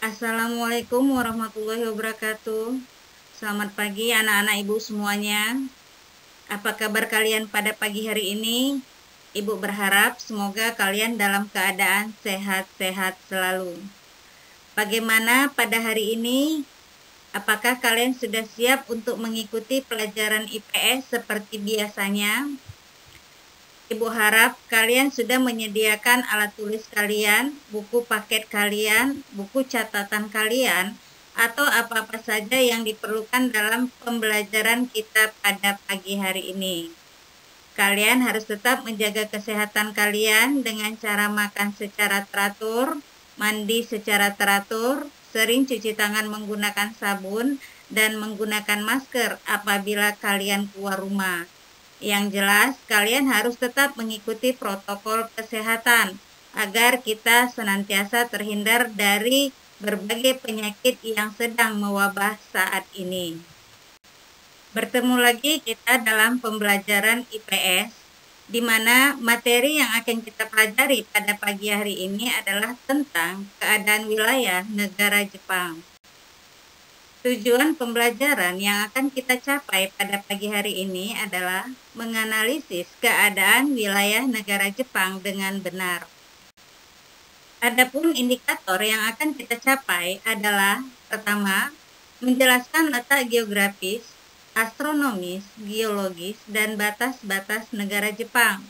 Assalamualaikum warahmatullahi wabarakatuh. Selamat pagi anak-anak ibu semuanya. Apa kabar kalian pada pagi hari ini? Ibu berharap semoga kalian dalam keadaan sehat-sehat selalu. Bagaimana pada hari ini? Apakah kalian sudah siap untuk mengikuti pelajaran IPS seperti biasanya? Ibu harap kalian sudah menyediakan alat tulis kalian, buku paket kalian, buku catatan kalian, atau apa-apa saja yang diperlukan dalam pembelajaran kita pada pagi hari ini. Kalian harus tetap menjaga kesehatan kalian dengan cara makan secara teratur, mandi secara teratur, sering cuci tangan menggunakan sabun, dan menggunakan masker apabila kalian keluar rumah. Yang jelas, kalian harus tetap mengikuti protokol kesehatan agar kita senantiasa terhindar dari berbagai penyakit yang sedang mewabah saat ini. Bertemu lagi kita dalam pembelajaran IPS, di mana materi yang akan kita pelajari pada pagi hari ini adalah tentang keadaan wilayah negara Jepang. Tujuan pembelajaran yang akan kita capai pada pagi hari ini adalah menganalisis keadaan wilayah negara Jepang dengan benar. Adapun indikator yang akan kita capai adalah: pertama, menjelaskan letak geografis, astronomis, geologis, dan batas-batas negara Jepang.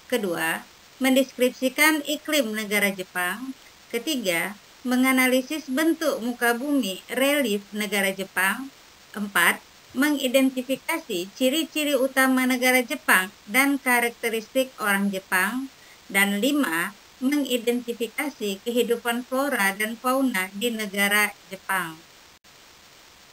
Kedua, mendeskripsikan iklim negara Jepang. Ketiga, menganalisis bentuk muka bumi relief negara Jepang. 4. Mengidentifikasi ciri-ciri utama negara Jepang dan karakteristik orang Jepang. Dan 5. Mengidentifikasi kehidupan flora dan fauna di negara Jepang.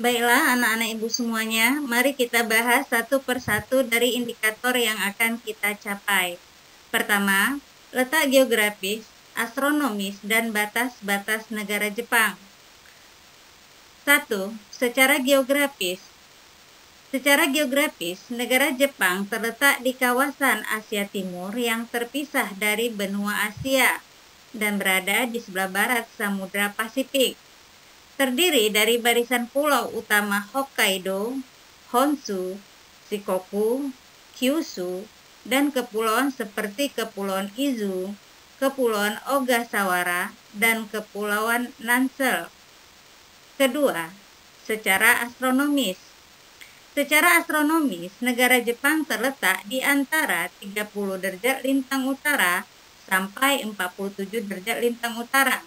Baiklah anak-anak ibu semuanya, mari kita bahas satu persatu dari indikator yang akan kita capai. Pertama, letak geografis, astronomis, dan batas-batas negara Jepang. 1. Secara geografis. Secara geografis, negara Jepang terletak di kawasan Asia Timur yang terpisah dari benua Asia dan berada di sebelah barat Samudra Pasifik. Terdiri dari barisan pulau utama Hokkaido, Honshu, Shikoku, Kyushu, dan kepulauan seperti Kepulauan Izu, Kepulauan Ogasawara, dan Kepulauan Nansel. Kedua, secara astronomis. Secara astronomis, negara Jepang terletak di antara 30 derajat lintang utara sampai 47 derajat lintang utara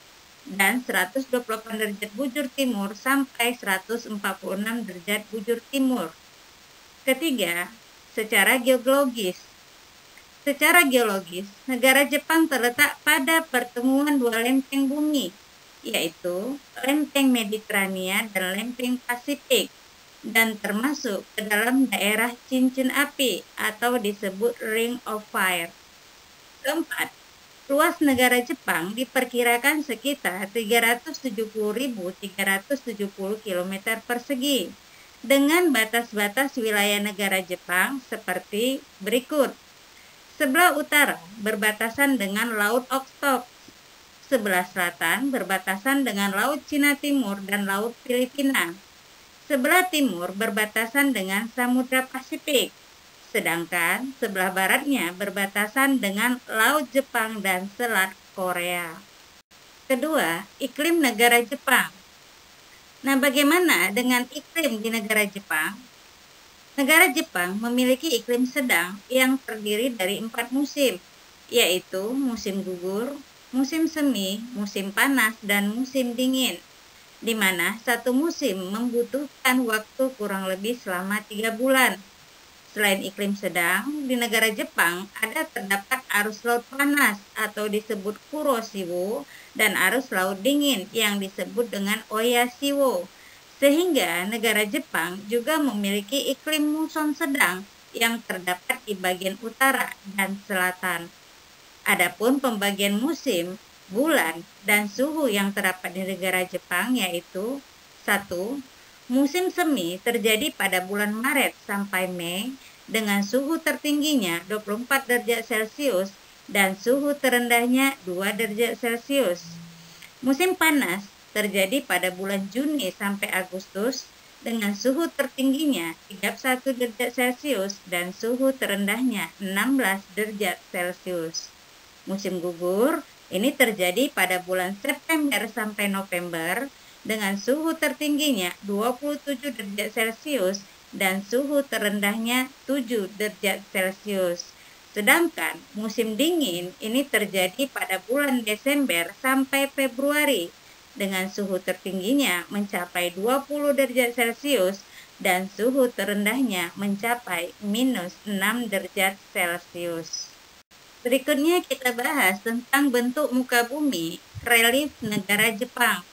dan 128 derajat bujur timur sampai 146 derajat bujur timur. Ketiga, secara geologis. Secara geologis, negara Jepang terletak pada pertemuan dua lempeng bumi, yaitu lempeng Mediterania dan lempeng Pasifik, dan termasuk ke dalam daerah cincin api atau disebut Ring of Fire. Keempat, luas negara Jepang diperkirakan sekitar 370.370 km persegi, dengan batas-batas wilayah negara Jepang seperti berikut. Sebelah utara berbatasan dengan Laut Okhotsk, sebelah selatan berbatasan dengan Laut Cina Timur dan Laut Filipina, sebelah timur berbatasan dengan Samudra Pasifik, sedangkan sebelah baratnya berbatasan dengan Laut Jepang dan Selat Korea. Kedua, iklim negara Jepang. Nah, bagaimana dengan iklim di negara Jepang? Negara Jepang memiliki iklim sedang yang terdiri dari 4 musim, yaitu musim gugur, musim semi, musim panas, dan musim dingin, di mana satu musim membutuhkan waktu kurang lebih selama 3 bulan. Selain iklim sedang, di negara Jepang terdapat arus laut panas atau disebut Kuroshiwo dan arus laut dingin yang disebut dengan Oyashiwo. Sehingga negara Jepang juga memiliki iklim muson sedang yang terdapat di bagian utara dan selatan. Adapun pembagian musim, bulan, dan suhu yang terdapat di negara Jepang yaitu: 1. Musim semi terjadi pada bulan Maret sampai Mei dengan suhu tertingginya 24 derajat Celcius dan suhu terendahnya 2 derajat Celcius. Musim panas terjadi pada bulan Juni sampai Agustus dengan suhu tertingginya 31 derajat Celcius dan suhu terendahnya 16 derajat Celcius. Musim gugur ini terjadi pada bulan September sampai November dengan suhu tertingginya 27 derajat Celcius dan suhu terendahnya 7 derajat Celcius. Sedangkan musim dingin ini terjadi pada bulan Desember sampai Februari dengan suhu tertingginya mencapai 20 derajat Celcius dan suhu terendahnya mencapai -6 derajat Celcius. Berikutnya kita bahas tentang bentuk muka bumi, relief negara Jepang.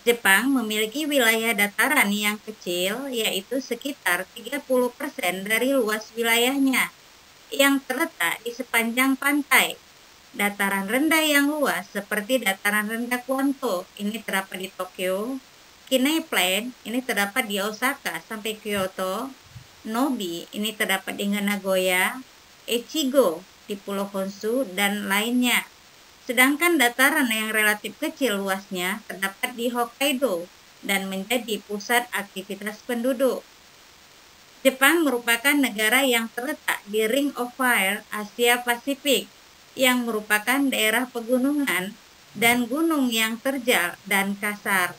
Jepang memiliki wilayah dataran yang kecil, yaitu sekitar 30% dari luas wilayahnya, yang terletak di sepanjang pantai. Dataran rendah yang luas seperti dataran rendah Kwanto, ini terdapat di Tokyo. Kinai Plain, ini terdapat di Osaka sampai Kyoto. Nobi, ini terdapat di Nagoya. Echigo, di Pulau Honshu, dan lainnya. Sedangkan dataran yang relatif kecil luasnya terdapat di Hokkaido dan menjadi pusat aktivitas penduduk. Jepang merupakan negara yang terletak di Ring of Fire Asia Pasifik, yang merupakan daerah pegunungan dan gunung yang terjal dan kasar,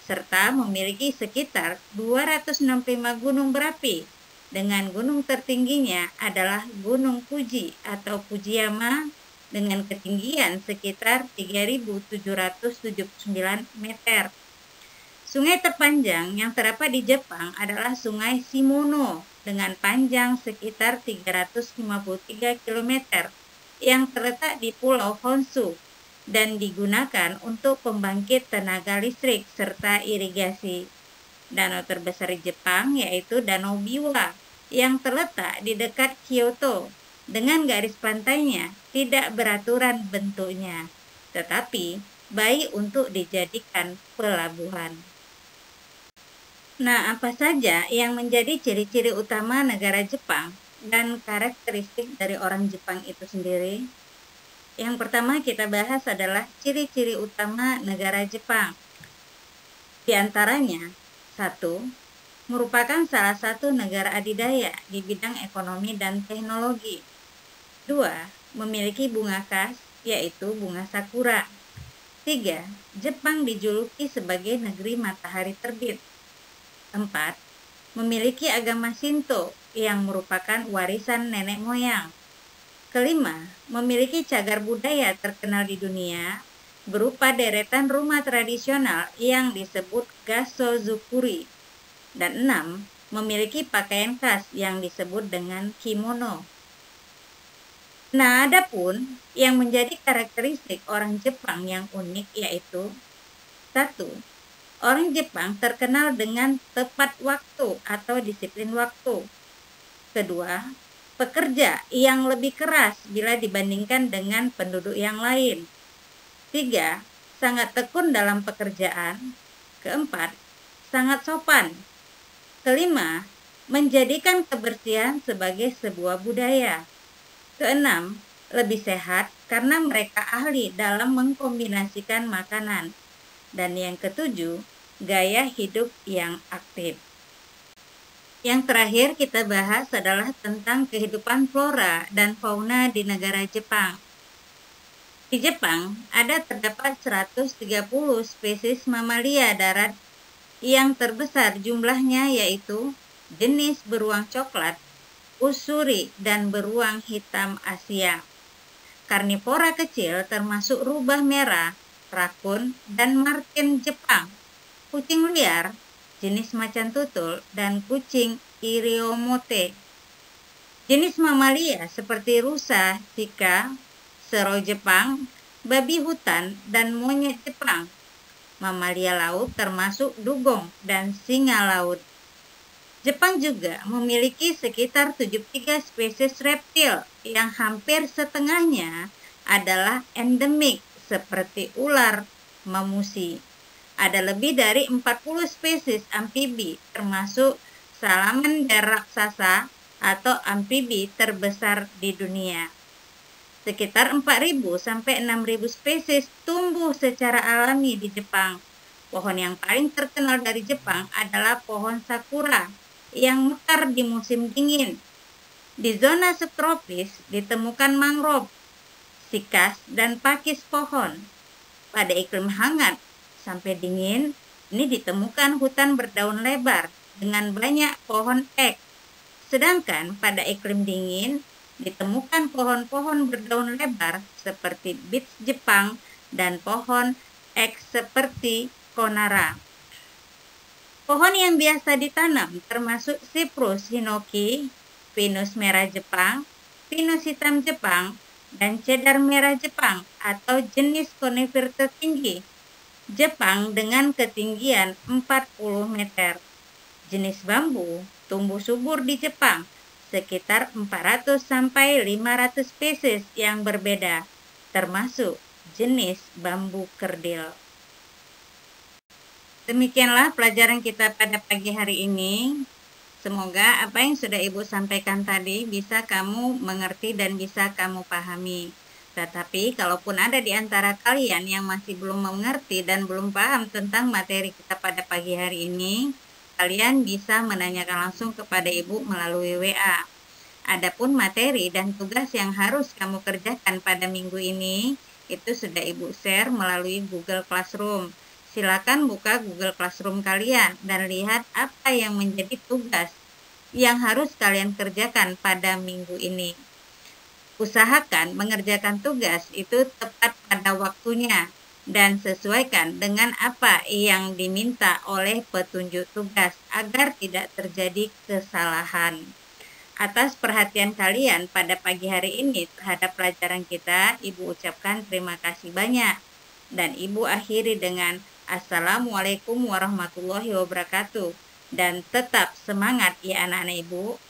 serta memiliki sekitar 265 gunung berapi, dengan gunung tertingginya adalah Gunung Fuji atau Fujiyama dengan ketinggian sekitar 3.779 meter. Sungai terpanjang yang terdapat di Jepang adalah Sungai Shimono dengan panjang sekitar 353 km yang terletak di Pulau Honshu dan digunakan untuk pembangkit tenaga listrik serta irigasi. Danau terbesar di Jepang yaitu Danau Biwa yang terletak di dekat Kyoto dengan garis pantainya tidak beraturan bentuknya, tetapi baik untuk dijadikan pelabuhan. Nah, apa saja yang menjadi ciri-ciri utama negara Jepang dan karakteristik dari orang Jepang itu sendiri? Yang pertama kita bahas adalah ciri-ciri utama negara Jepang. Di antaranya, 1. Merupakan salah satu negara adidaya di bidang ekonomi dan teknologi. 2. Memiliki bunga khas, yaitu bunga sakura. 3. Jepang dijuluki sebagai negeri matahari terbit. 4. Memiliki agama Shinto yang merupakan warisan nenek moyang. Kelima, memiliki cagar budaya terkenal di dunia berupa deretan rumah tradisional yang disebut gasozukuri. Dan 6, memiliki pakaian khas yang disebut dengan kimono. Nah, adapun yang menjadi karakteristik orang Jepang yang unik yaitu 1. Orang Jepang terkenal dengan tepat waktu atau disiplin waktu. Kedua, pekerja yang lebih keras bila dibandingkan dengan penduduk yang lain. 3. Sangat tekun dalam pekerjaan. Keempat, sangat sopan. Kelima, menjadikan kebersihan sebagai sebuah budaya. Keenam, lebih sehat karena mereka ahli dalam mengkombinasikan makanan. Dan yang ketujuh, gaya hidup yang aktif. Yang terakhir kita bahas adalah tentang kehidupan flora dan fauna di negara Jepang. Di Jepang ada terdapat 130 spesies mamalia darat yang terbesar jumlahnya yaitu jenis beruang coklat, usuri, dan beruang hitam Asia. Karnivora kecil termasuk rubah merah, rakun, dan marten Jepang, kucing liar, jenis macan tutul, dan kucing iriomote. Jenis mamalia seperti rusa, sika, sero Jepang, babi hutan, dan monyet Jepang. Mamalia laut termasuk dugong dan singa laut. Jepang juga memiliki sekitar 73 spesies reptil yang hampir setengahnya adalah endemik seperti ular mamusi. Ada lebih dari 40 spesies amfibi termasuk salamander raksasa atau amfibi terbesar di dunia. Sekitar 4.000 sampai 6.000 spesies tumbuh secara alami di Jepang. Pohon yang paling terkenal dari Jepang adalah pohon sakura yang mekar di musim dingin. Di zona subtropis ditemukan mangrove, sikas, dan pakis pohon. Pada iklim hangat sampai dingin, ini ditemukan hutan berdaun lebar dengan banyak pohon ek. Sedangkan pada iklim dingin, ditemukan pohon-pohon berdaun lebar seperti beech Jepang dan pohon ek seperti konara. Pohon yang biasa ditanam termasuk Cyprus hinoki, pinus merah Jepang, pinus hitam Jepang, dan cedar merah Jepang atau jenis konifer tertinggi Jepang dengan ketinggian 40 meter. Jenis bambu tumbuh subur di Jepang, sekitar 400 sampai 500 spesies yang berbeda, termasuk jenis bambu kerdil. Demikianlah pelajaran kita pada pagi hari ini. Semoga apa yang sudah Ibu sampaikan tadi bisa kamu mengerti dan bisa kamu pahami. Tetapi kalaupun ada di antara kalian yang masih belum mengerti dan belum paham tentang materi kita pada pagi hari ini, kalian bisa menanyakan langsung kepada Ibu melalui WA. Adapun materi dan tugas yang harus kamu kerjakan pada minggu ini, itu sudah Ibu share melalui Google Classroom. Silakan buka Google Classroom kalian dan lihat apa yang menjadi tugas yang harus kalian kerjakan pada minggu ini. Usahakan mengerjakan tugas itu tepat pada waktunya dan sesuaikan dengan apa yang diminta oleh petunjuk tugas agar tidak terjadi kesalahan. Atas perhatian kalian pada pagi hari ini terhadap pelajaran kita, Ibu ucapkan terima kasih banyak. Dan Ibu akhiri dengan Assalamualaikum warahmatullahi wabarakatuh. Dan tetap semangat ya anak-anak Ibu.